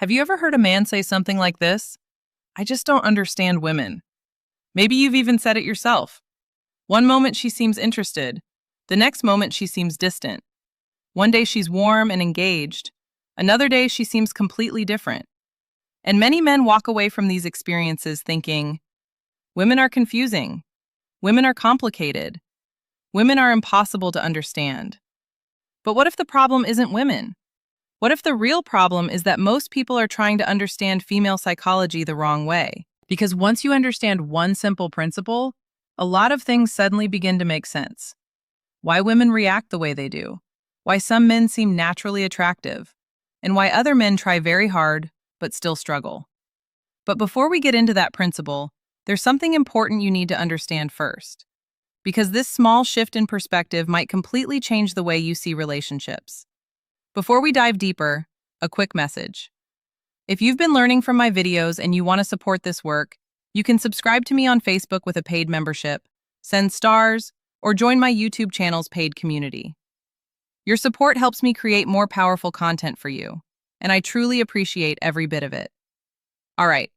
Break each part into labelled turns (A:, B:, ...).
A: Have you ever heard a man say something like this? I just don't understand women. Maybe you've even said it yourself. One moment she seems interested, the next moment she seems distant. One day she's warm and engaged, another day she seems completely different. And many men walk away from these experiences thinking, women are confusing, women are complicated, women are impossible to understand. But what if the problem isn't women? What if the real problem is that most people are trying to understand female psychology the wrong way? Because once you understand one simple principle, a lot of things suddenly begin to make sense. Why women react the way they do, why some men seem naturally attractive, and why other men try very hard but still struggle. But before we get into that principle, there's something important you need to understand first. Because this small shift in perspective might completely change the way you see relationships. Before we dive deeper, a quick message. If you've been learning from my videos and you want to support this work, you can subscribe to me on Facebook with a paid membership, send stars, or join my YouTube channel's paid community. Your support helps me create more powerful content for you, and I truly appreciate every bit of it. All right,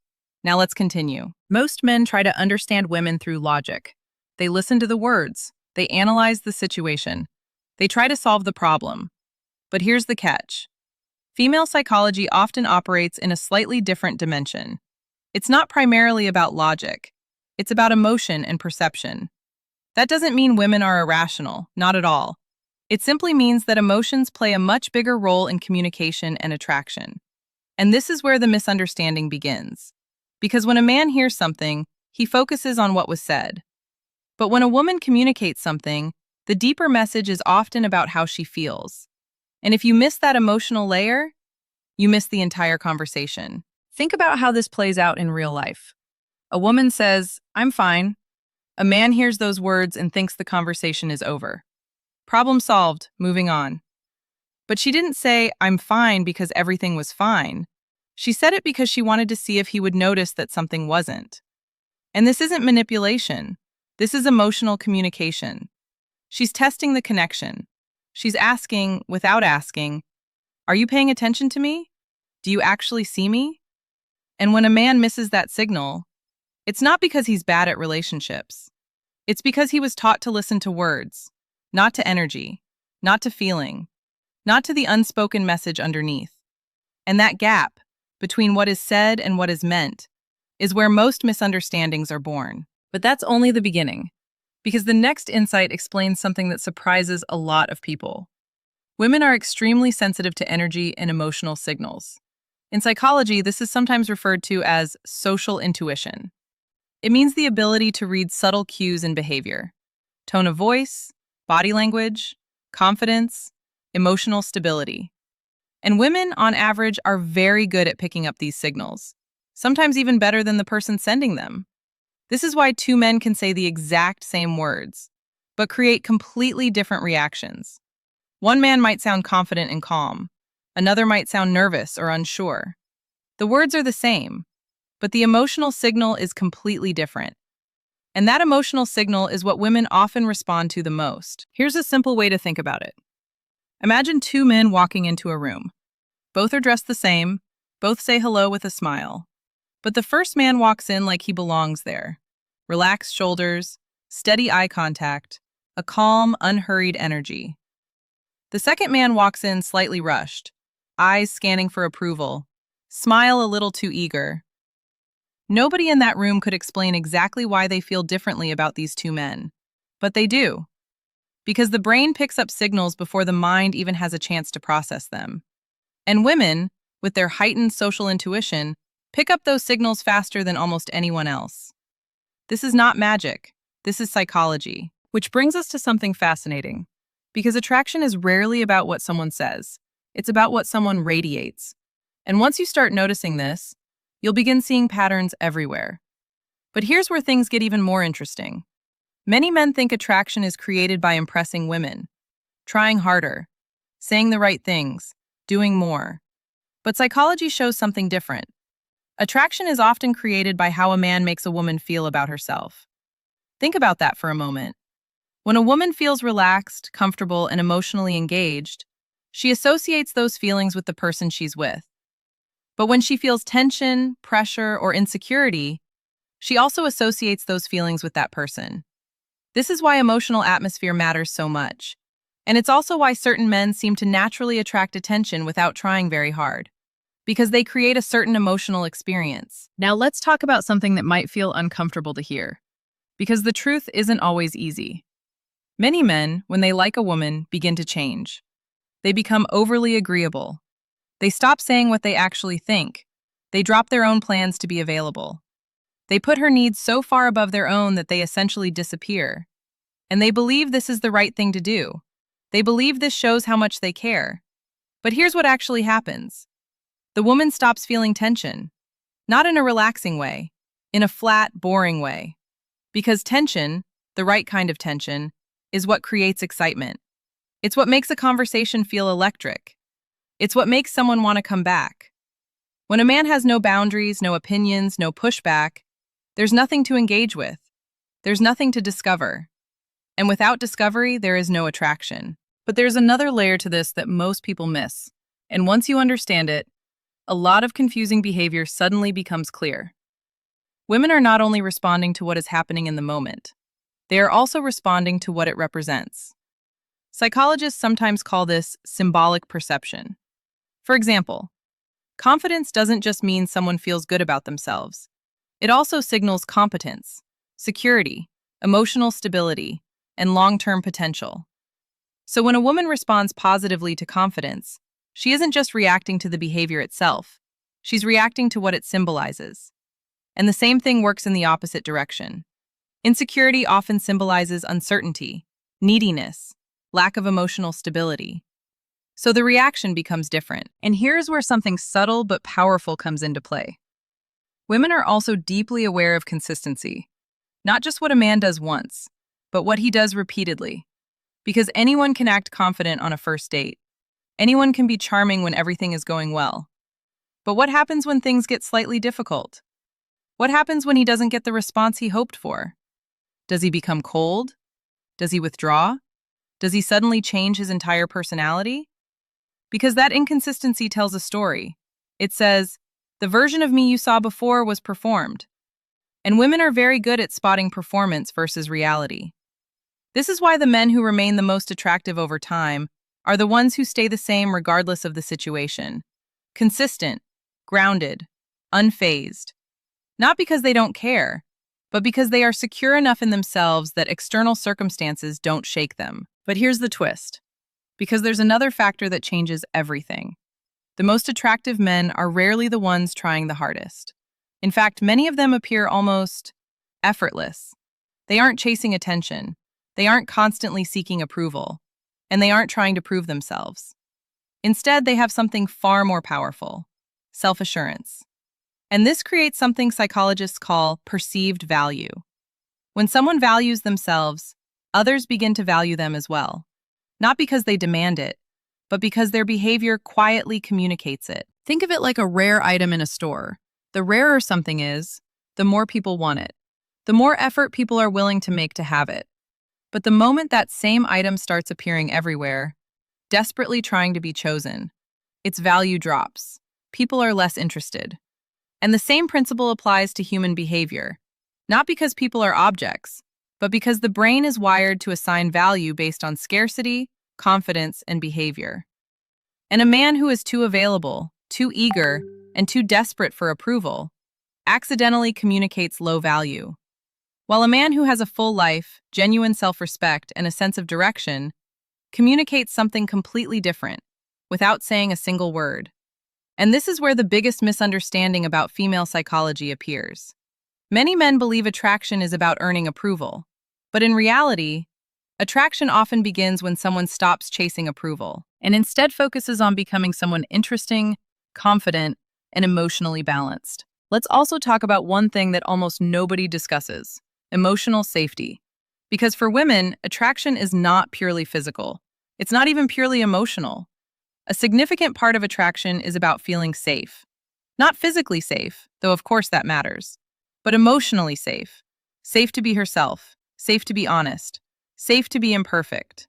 A: now let's continue. Most men try to understand women through logic. They listen to the words, they analyze the situation, they try to solve the problem. But here's the catch. Female psychology often operates in a slightly different dimension. It's not primarily about logic. It's about emotion and perception. That doesn't mean women are irrational, not at all. It simply means that emotions play a much bigger role in communication and attraction. And this is where the misunderstanding begins. Because when a man hears something, he focuses on what was said. But when a woman communicates something, the deeper message is often about how she feels. And if you miss that emotional layer, you miss the entire conversation. Think about how this plays out in real life. A woman says, "I'm fine." A man hears those words and thinks the conversation is over. Problem solved, moving on. But she didn't say, "I'm fine," because everything was fine. She said it because she wanted to see if he would notice that something wasn't. And this isn't manipulation. This is emotional communication. She's testing the connection. She's asking, without asking, "Are you paying attention to me? Do you actually see me?" And when a man misses that signal, it's not because he's bad at relationships. It's because he was taught to listen to words, not to energy, not to feeling, not to the unspoken message underneath. And that gap between what is said and what is meant is where most misunderstandings are born. But that's only the beginning. Because the next insight explains something that surprises a lot of people. Women are extremely sensitive to energy and emotional signals. In psychology, this is sometimes referred to as social intuition. It means the ability to read subtle cues in behavior, tone of voice, body language, confidence, emotional stability. And women, on average, are very good at picking up these signals, sometimes even better than the person sending them. This is why two men can say the exact same words, but create completely different reactions. One man might sound confident and calm. Another might sound nervous or unsure. The words are the same, but the emotional signal is completely different. And that emotional signal is what women often respond to the most. Here's a simple way to think about it. Imagine two men walking into a room. Both are dressed the same, both say hello with a smile. But the first man walks in like he belongs there. Relaxed shoulders, steady eye contact, a calm, unhurried energy. The second man walks in slightly rushed, eyes scanning for approval, smile a little too eager. Nobody in that room could explain exactly why they feel differently about these two men. But they do. Because the brain picks up signals before the mind even has a chance to process them. And women, with their heightened social intuition, pick up those signals faster than almost anyone else. This is not magic. This is psychology. Which brings us to something fascinating. Because attraction is rarely about what someone says. It's about what someone radiates. And once you start noticing this, you'll begin seeing patterns everywhere. But here's where things get even more interesting. Many men think attraction is created by impressing women, trying harder, saying the right things, doing more. But psychology shows something different. Attraction is often created by how a man makes a woman feel about herself. Think about that for a moment. When a woman feels relaxed, comfortable, and emotionally engaged, she associates those feelings with the person she's with. But when she feels tension, pressure, or insecurity, she also associates those feelings with that person. This is why emotional atmosphere matters so much. And it's also why certain men seem to naturally attract attention without trying very hard, because they create a certain emotional experience. Now let's talk about something that might feel uncomfortable to hear, because the truth isn't always easy. Many men, when they like a woman, begin to change. They become overly agreeable. They stop saying what they actually think. They drop their own plans to be available. They put her needs so far above their own that they essentially disappear. And they believe this is the right thing to do. They believe this shows how much they care. But here's what actually happens. The woman stops feeling tension. Not in a relaxing way, in a flat, boring way. Because tension, the right kind of tension, is what creates excitement. It's what makes a conversation feel electric. It's what makes someone want to come back. When a man has no boundaries, no opinions, no pushback, there's nothing to engage with. There's nothing to discover. And without discovery, there is no attraction. But there's another layer to this that most people miss. And once you understand it, a lot of confusing behavior suddenly becomes clear. Women are not only responding to what is happening in the moment, they are also responding to what it represents. Psychologists sometimes call this symbolic perception. For example, confidence doesn't just mean someone feels good about themselves. It also signals competence, security, emotional stability, and long-term potential. So when a woman responds positively to confidence, she isn't just reacting to the behavior itself, she's reacting to what it symbolizes. And the same thing works in the opposite direction. Insecurity often symbolizes uncertainty, neediness, lack of emotional stability. So the reaction becomes different. And here's where something subtle but powerful comes into play. Women are also deeply aware of consistency. Not just what a man does once, but what he does repeatedly. Because anyone can act confident on a first date. Anyone can be charming when everything is going well. But what happens when things get slightly difficult? What happens when he doesn't get the response he hoped for? Does he become cold? Does he withdraw? Does he suddenly change his entire personality? Because that inconsistency tells a story. It says, the version of me you saw before was performed. And women are very good at spotting performance versus reality. This is why the men who remain the most attractive over time are the ones who stay the same regardless of the situation. Consistent, grounded, unfazed. Not because they don't care, but because they are secure enough in themselves that external circumstances don't shake them. But here's the twist. Because there's another factor that changes everything. The most attractive men are rarely the ones trying the hardest. In fact, many of them appear almost effortless. They aren't chasing attention. They aren't constantly seeking approval. And they aren't trying to prove themselves. Instead, they have something far more powerful: self-assurance. And this creates something psychologists call perceived value. When someone values themselves, others begin to value them as well. Not because they demand it, but because their behavior quietly communicates it. Think of it like a rare item in a store. The rarer something is, the more people want it. The more effort people are willing to make to have it. But the moment that same item starts appearing everywhere, desperately trying to be chosen, its value drops. People are less interested. And the same principle applies to human behavior. Not because people are objects, but because the brain is wired to assign value based on scarcity, confidence, and behavior. And a man who is too available, too eager, and too desperate for approval accidentally communicates low value. While a man who has a full life, genuine self-respect, and a sense of direction communicates something completely different, without saying a single word. And this is where the biggest misunderstanding about female psychology appears. Many men believe attraction is about earning approval, but in reality, attraction often begins when someone stops chasing approval and instead focuses on becoming someone interesting, confident, and emotionally balanced. Let's also talk about one thing that almost nobody discusses: emotional safety. Because for women, attraction is not purely physical. It's not even purely emotional. A significant part of attraction is about feeling safe. Not physically safe, though of course that matters, but emotionally safe. Safe to be herself, safe to be honest, safe to be imperfect.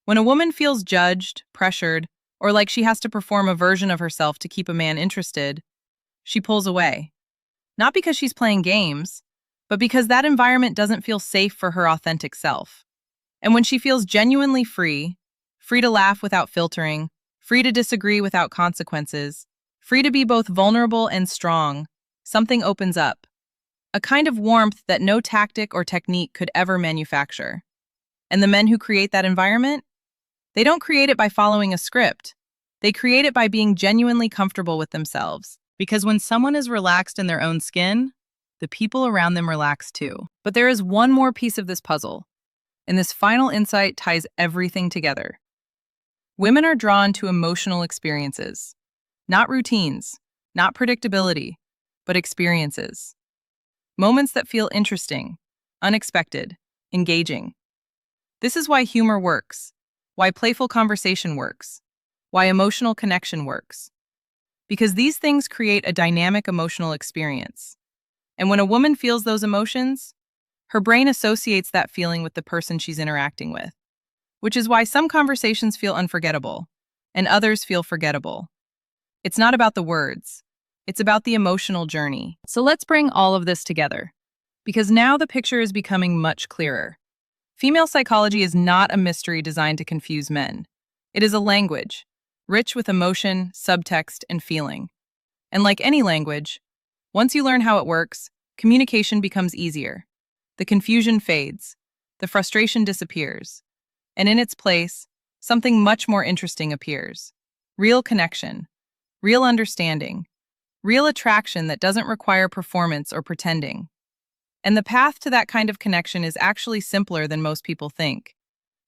A: When a woman feels judged, pressured, or like she has to perform a version of herself to keep a man interested, She pulls away. Not because she's playing games, but because that environment doesn't feel safe for her authentic self. And when she feels genuinely free, free to laugh without filtering, free to disagree without consequences, free to be both vulnerable and strong, something opens up. A kind of warmth that no tactic or technique could ever manufacture. And the men who create that environment? They don't create it by following a script. They create it by being genuinely comfortable with themselves. Because when someone is relaxed in their own skin, the people around them relax too. But there is one more piece of this puzzle, and this final insight ties everything together. Women are drawn to emotional experiences, not routines, not predictability, but experiences. Moments that feel interesting, unexpected, engaging. This is why humor works, why playful conversation works, why emotional connection works. Because these things create a dynamic emotional experience. And when a woman feels those emotions, her brain associates that feeling with the person she's interacting with, which is why some conversations feel unforgettable and others feel forgettable. It's not about the words. It's about the emotional journey. So let's bring all of this together, because now the picture is becoming much clearer. Female psychology is not a mystery designed to confuse men. It is a language, rich with emotion, subtext, and feeling. And like any language, once you learn how it works, communication becomes easier. The confusion fades, the frustration disappears, and in its place, something much more interesting appears. Real connection, real understanding, real attraction that doesn't require performance or pretending. And the path to that kind of connection is actually simpler than most people think.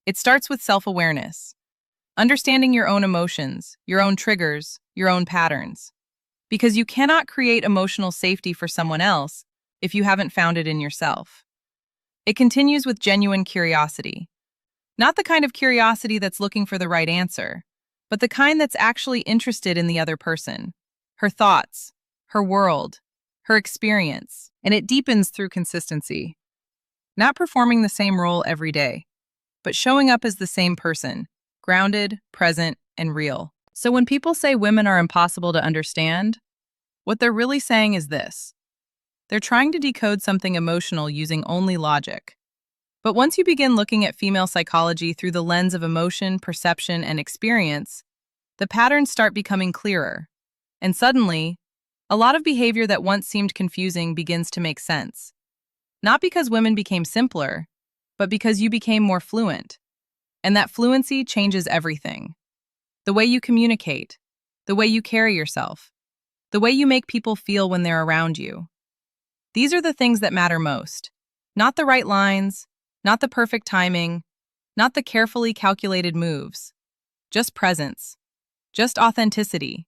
A: It starts with self-awareness, understanding your own emotions, your own triggers, your own patterns. Because you cannot create emotional safety for someone else if you haven't found it in yourself. It continues with genuine curiosity. Not the kind of curiosity that's looking for the right answer, but the kind that's actually interested in the other person, her thoughts, her world, her experience, and it deepens through consistency. Not performing the same role every day, but showing up as the same person, grounded, present, and real. So when people say women are impossible to understand, what they're really saying is this. They're trying to decode something emotional using only logic. But once you begin looking at female psychology through the lens of emotion, perception, and experience, the patterns start becoming clearer. And suddenly, a lot of behavior that once seemed confusing begins to make sense. Not because women became simpler, but because you became more fluent. And that fluency changes everything. The way you communicate, the way you carry yourself, the way you make people feel when they're around you. These are the things that matter most. Not the right lines, not the perfect timing, not the carefully calculated moves. Just presence, just authenticity,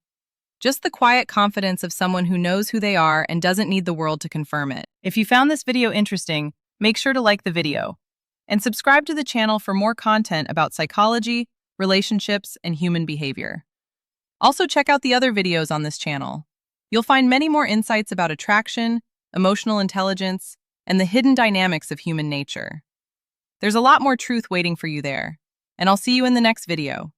A: just the quiet confidence of someone who knows who they are and doesn't need the world to confirm it. If you found this video interesting, make sure to like the video and subscribe to the channel for more content about psychology, relationships, and human behavior. Also check out the other videos on this channel. You'll find many more insights about attraction, emotional intelligence, and the hidden dynamics of human nature. There's a lot more truth waiting for you there, and I'll see you in the next video.